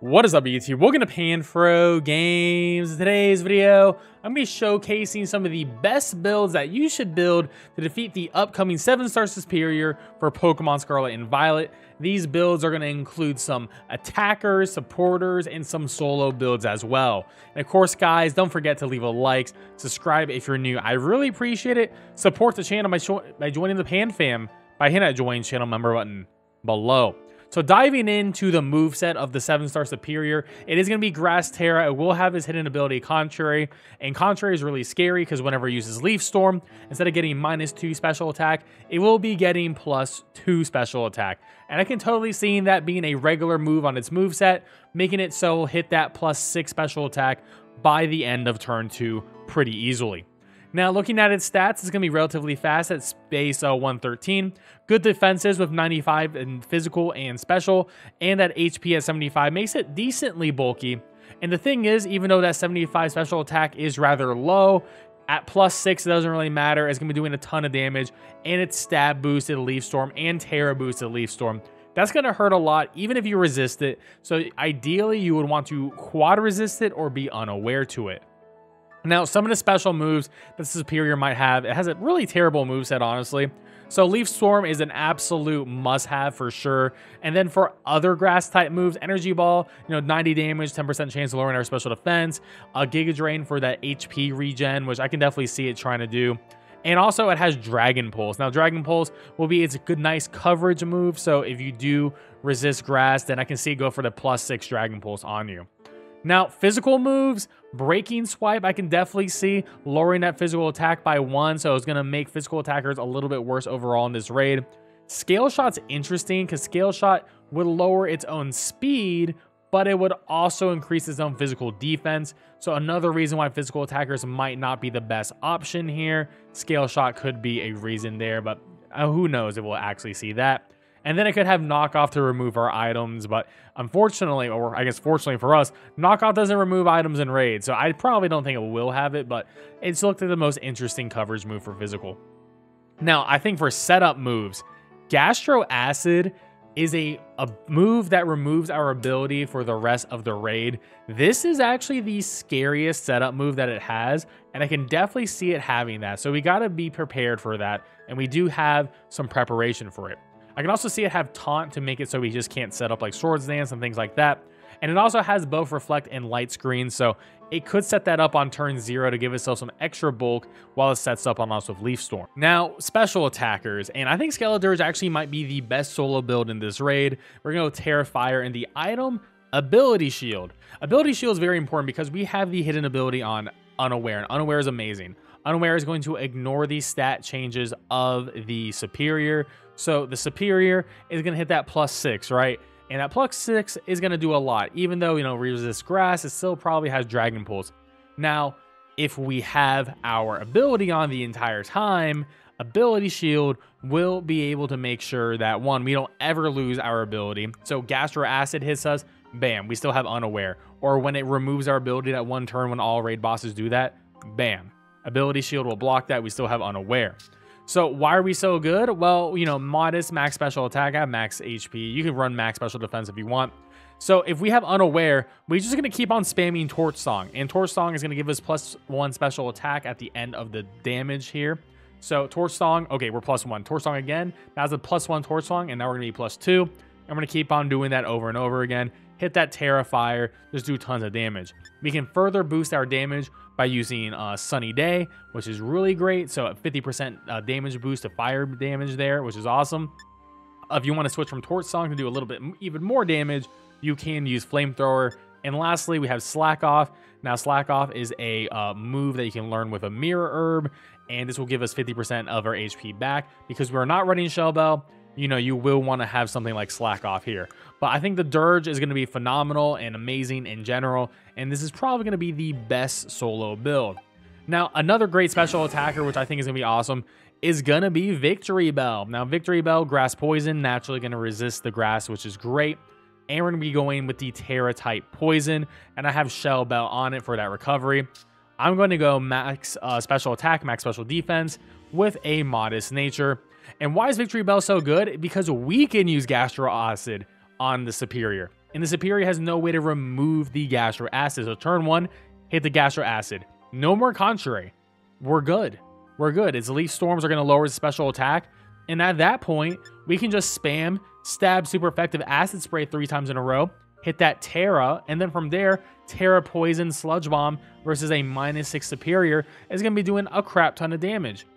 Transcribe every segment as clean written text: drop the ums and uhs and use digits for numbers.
What is up, YouTube? Welcome to PanFro Games. In today's video, I'm going to be showcasing some of the best builds that you should build to defeat the upcoming 7-star Serperior for Pokemon Scarlet and Violet. These builds are going to include some attackers, supporters, and some solo builds as well. And of course, guys, don't forget to leave a like, subscribe if you're new. I really appreciate it. Support the channel by joining the Pan Fam by hitting that join channel member button below. So diving into the moveset of the 7-star Serperior, it is going to be Grass Terra. It will have his hidden ability Contrary, and Contrary is really scary because whenever it uses Leaf Storm, instead of getting -2 special attack, it will be getting +2 special attack. And I can totally see that being a regular move on its moveset, making it so it'll hit that +6 special attack by the end of turn 2 pretty easily. Now, looking at its stats, it's going to be relatively fast at space 113. Good defenses with 95 in physical and special, and that HP at 75 makes it decently bulky. And the thing is, even though that 75 special attack is rather low, at +6 it doesn't really matter. It's going to be doing a ton of damage, and it's stab boosted Leaf Storm and Terra boosted Leaf Storm. That's going to hurt a lot, even if you resist it. So ideally, you would want to quad resist it or be unaware to it. Now, some of the special moves that Serperior might have, it has a really terrible moveset, honestly. So Leaf Storm is an absolute must-have for sure. And then for other grass-type moves, Energy Ball, 90 damage, 10% chance of lowering our special defense. Giga Drain for that HP regen, which I can definitely see it trying to do. And also, it has Dragon Pulse. Now, Dragon Pulse will be its good, nice coverage move. So if you do resist grass, then I can see it go for the +6 Dragon Pulse on you. Now, physical moves, Breaking Swipe, I can definitely see lowering that physical attack by 1, so it's going to make physical attackers a little bit worse overall in this raid. Scale Shot's interesting because Scale Shot would lower its own speed, but it would also increase its own physical defense. So another reason why physical attackers might not be the best option here. Scale Shot could be a reason there, but who knows if we'll actually see that. And then it could have Knockoff to remove our items, but unfortunately, or I guess fortunately for us, Knockoff doesn't remove items in raid, so I probably don't think it will have it, but it's looked like the most interesting coverage move for physical. Now, I think for setup moves, Gastro Acid is a move that removes our ability for the rest of the raid. This is actually the scariest setup move that it has, and I can definitely see it having that, so we got to be prepared for that, and we do have some preparation for it. I can also see it have Taunt to make it so we just can't set up like Swords Dance and things like that. And it also has both Reflect and Light Screen, so it could set that up on turn 0 to give itself some extra bulk while it sets up on us with Leaf Storm. Now, special attackers, and I think Skeledirge actually might be the best solo build in this raid. We're going to go Terrifier and the item Ability Shield. Ability Shield is very important because we have the hidden ability on Unaware, and Unaware is amazing. Unaware is going to ignore the stat changes of the Serperior. So the Serperior is going to hit that +6, right? And that +6 is going to do a lot. Even though, resist grass, it still probably has Dragon Pulse. Now, if we have our ability on the entire time, Ability Shield will be able to make sure that, one, we don't ever lose our ability. So Gastro Acid hits us, bam, we still have Unaware. Or when it removes our ability that one turn when all raid bosses do that, bam. Ability Shield will block that. We still have Unaware. So why are we so good? Well, modest max special attack, I have max HP. You can run max special defense if you want. So if we have Unaware, we're just going to keep on spamming Torch Song. And Torch Song is going to give us +1 special attack at the end of the damage here. So Torch Song, okay, we're +1. Torch Song again. That's a +1 Torch Song, and now we're going to be +2. And we're going to keep on doing that over and over again. Hit that Terrifier, just do tons of damage. We can further boost our damage by using Sunny Day, which is really great. So a 50% damage boost to fire damage there, which is awesome. If you want to switch from Torch Song to do a little bit even more damage, you can use Flamethrower. And lastly, we have Slack Off. Now, Slack Off is a move that you can learn with a Mirror Herb, and this will give us 50% of our HP back. Because we're not running Shell Bell, you will want to have something like Slack Off here. But I think the Dirge is going to be phenomenal and amazing in general, and this is probably going to be the best solo build. Now, another great special attacker, which I think is going to be awesome, is going to be Victory Bell. Now, Victory Bell, Grass Poison, naturally going to resist the grass, which is great. And we're going to be going with the Terra type Poison, and I have Shell Bell on it for that recovery. I'm going to go max special attack, max special defense with a modest nature. And why is Victory Bell so good? Because we can use Gastro Acid on the Serperior. and the Serperior has no way to remove the Gastro Acid. So turn 1, hit the Gastro Acid. No more Contrary. We're good. We're good. Its Leaf Storms are going to lower its special attack, and at that point, we can just spam Stab Super Effective Acid Spray 3 times in a row, hit that Terra, and then from there, Terra Poison Sludge Bomb versus a -6 Serperior is going to be doing a crap ton of damage.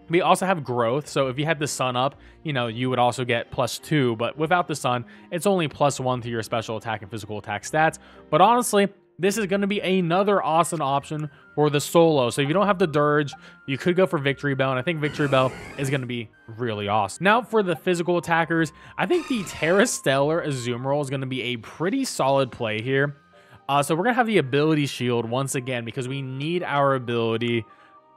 We also have Growth, so if you had the Sun up, you know, you would also get +2, but without the Sun, it's only +1 to your special attack and physical attack stats. But honestly, this is going to be another awesome option for the solo. So if you don't have the Dirge, you could go for Victory Bell, and I think Victory Bell is going to be really awesome. Now for the physical attackers, I think the Terra Stellar Azumarill is going to be a pretty solid play here. So we're going to have the ability shield once again because we need our ability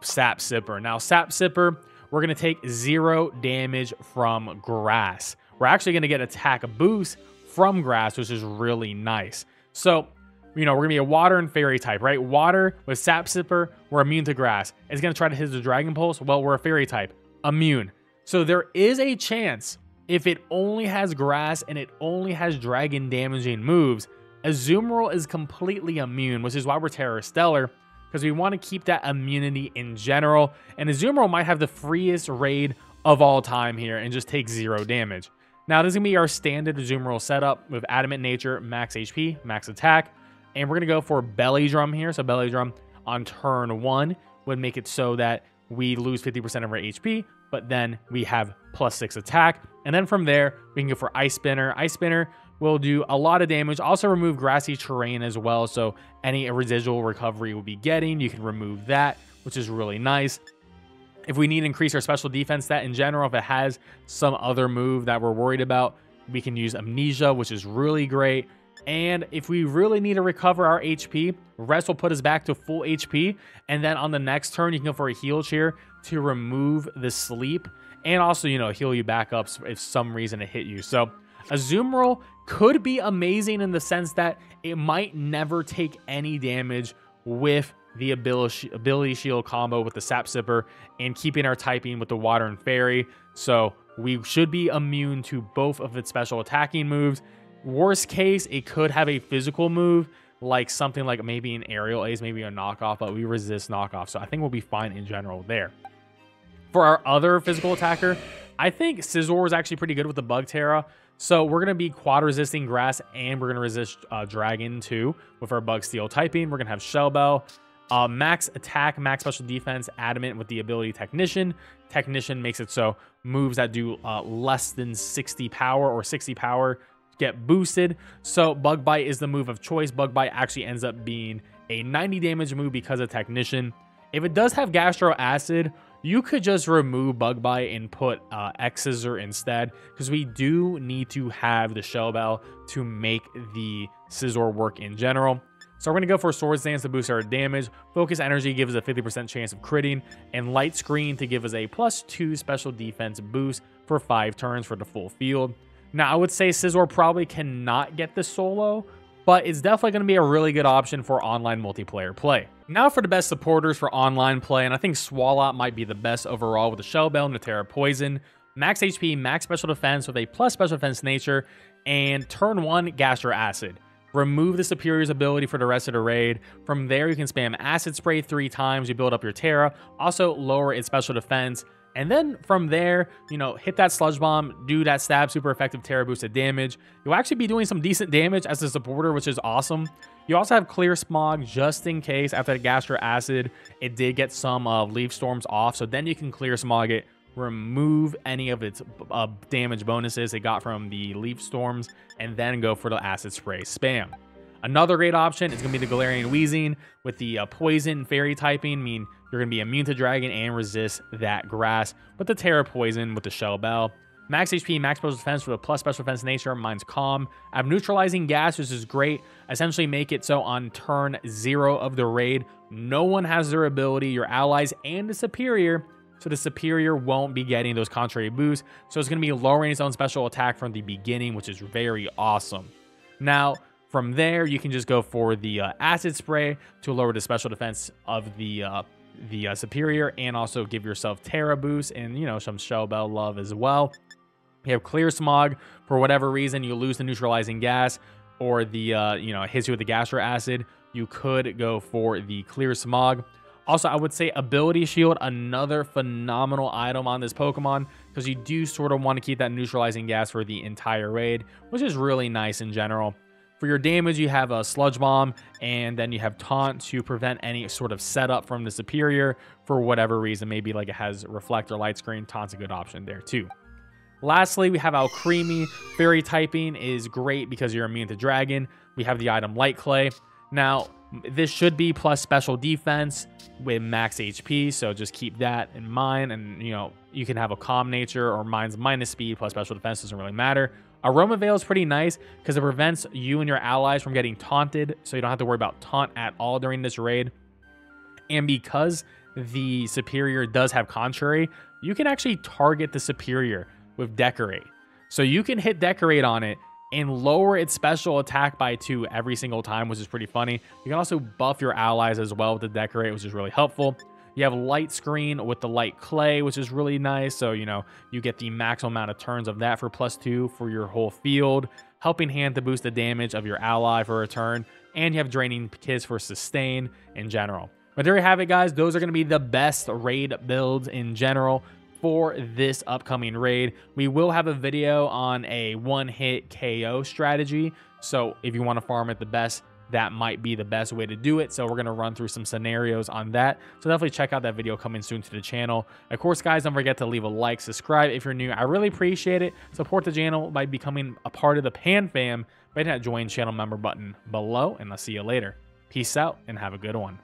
Sap Sipper. Now Sap Sipper, we're going to take 0 damage from grass. We're actually going to get attack boost from grass, which is really nice. So, you know, we're going to be a water and fairy type, right? Water with Sap Sipper, we're immune to grass. It's going to try to hit the Dragon Pulse. Well, we're a fairy type, immune. So there is a chance if it only has grass and it only has dragon damaging moves, Azumarill is completely immune, which is why we're Terra Stellar, because we want to keep that immunity in general. And Azumarill might have the freest raid of all time here and just take 0 damage. Now, this is going to be our standard Azumarill setup with Adamant Nature, max HP, max attack. And we're going to go for Belly Drum here. So Belly Drum on turn 1 would make it so that we lose 50% of our HP, but then we have +6 attack. And then from there, we can go for Ice Spinner. Ice Spinner will do a lot of damage. Also remove grassy terrain as well. So any residual recovery we'll be getting, you can remove that, which is really nice. If we need to increase our special defense stat in general, if it has some other move that we're worried about, we can use Amnesia, which is really great. And if we really need to recover our HP, Rest will put us back to full HP. And then on the next turn, you can go for a Heal Cheer to remove the sleep. And also, you know, heal you back up if some reason it hit you. So Azumarill could be amazing in the sense that it might never take any damage with the ability shield combo with the Sap Sipper and keeping our typing with the Water and Fairy. So we should be immune to both of its special attacking moves. Worst case, it could have a physical move, like something like maybe an Aerial Ace, maybe a knockoff, but we resist knockoff. So I think we'll be fine in general there. For our other physical attacker, I think Scizor is actually pretty good with the Bug Terra. So we're going to be quad resisting grass, and we're going to resist dragon too with our Bug Steel typing. We're going to have Shell Bell, max attack, max special defense, Adamant with the ability Technician. Technician makes it so moves that do less than 60 power or 60 power get boosted. So Bug Bite is the move of choice. Bug Bite actually ends up being a 90 damage move because of Technician. If it does have Gastro Acid, you could just remove Bug Bite and put X-Scissor instead, because we do need to have the Shell Bell to make the Scizor work in general. So we're going to go for Swords Dance to boost our damage, Focus Energy gives us a 50% chance of critting, and Light Screen to give us a +2 special defense boost for 5 turns for the full field. Now, I would say Scizor probably cannot get the solo, but it's definitely going to be a really good option for online multiplayer play. Now for the best supporters for online play, and I think Swalot might be the best overall with the Shell Bell and the Terra Poison. Max HP, max special defense with a plus special defense nature, and turn 1 Gastro Acid. Remove the Serperior's ability for the rest of the raid. From there, you can spam Acid Spray 3 times, you build up your Terra, also lower its special defense. And then from there, you know, hit that Sludge Bomb, do that Stab Super Effective Terra boosted damage. You'll actually be doing some decent damage as a supporter, which is awesome. You also have Clear Smog just in case after the Gastro Acid, it did get some Leaf Storms off. So then you can Clear Smog it, remove any of its damage bonuses it got from the Leaf Storms, and then go for the Acid Spray spam. Another great option is going to be the Galarian Weezing with the Poison Fairy typing. I mean, you're going to be immune to Dragon and resist that grass. But the Terra Poison with the Shell Bell. Max HP, max special defense with a plus special defense nature. Mine's Calm. I have Neutralizing Gas, which is great. Essentially make it so on turn 0 of the raid, no one has their ability, your allies, and the Serperior. So the Serperior won't be getting those contrary boosts. So it's going to be lowering its own special attack from the beginning, which is very awesome. Now, from there, you can just go for the Acid Spray to lower the special defense of the Serperior, and also give yourself Terra boost and, you know, some Shell Bell love as well. You have Clear Smog. For whatever reason, you lose the Neutralizing Gas. or the, you know, it hits you with the gastro acid, you could go for the clear smog. Also, I would say ability shield, another phenomenal item on this Pokemon, because you do sort of want to keep that neutralizing gas for the entire raid, which is really nice in general. For your damage, you have a Sludge Bomb, and then you have Taunt to prevent any sort of setup from the Serperior for whatever reason. Maybe like it has Reflect or Light Screen. Taunt's a good option there too. Lastly, we have Alcremie. Fairy typing is great because you're immune to Dragon. We have the item Light Clay. Now, this should be plus special defense with max HP, so just keep that in mind. And, you know, you can have a calm nature or mine's minus speed plus special defense, doesn't really matter. Aroma Veil is pretty nice because it prevents you and your allies from getting taunted, so you don't have to worry about taunt at all during this raid. And because the Serperior does have Contrary, you can actually target the Serperior with Decorate. So you can hit Decorate on it and lower its special attack by 2 every single time, which is pretty funny. You can also buff your allies as well with the Decorate, which is really helpful. You have Light Screen with the Light Clay, which is really nice. So, you know, you get the maximum amount of turns of that for +2 for your whole field. Helping Hand to boost the damage of your ally for a turn. And you have Draining Kiss for sustain in general. But there you have it, guys. Those are going to be the best raid builds in general for this upcoming raid. We will have a video on a one-hit KO strategy, so if you want to farm it the best, that might be the best way to do it. So we're going to run through some scenarios on that, so definitely check out that video coming soon to the channel. Of course, guys, don't forget to leave a like, subscribe if you're new. I really appreciate it. Support the channel by becoming a part of the Pan Fam by hitting that join channel member button below, and I'll see you later. Peace out and have a good one.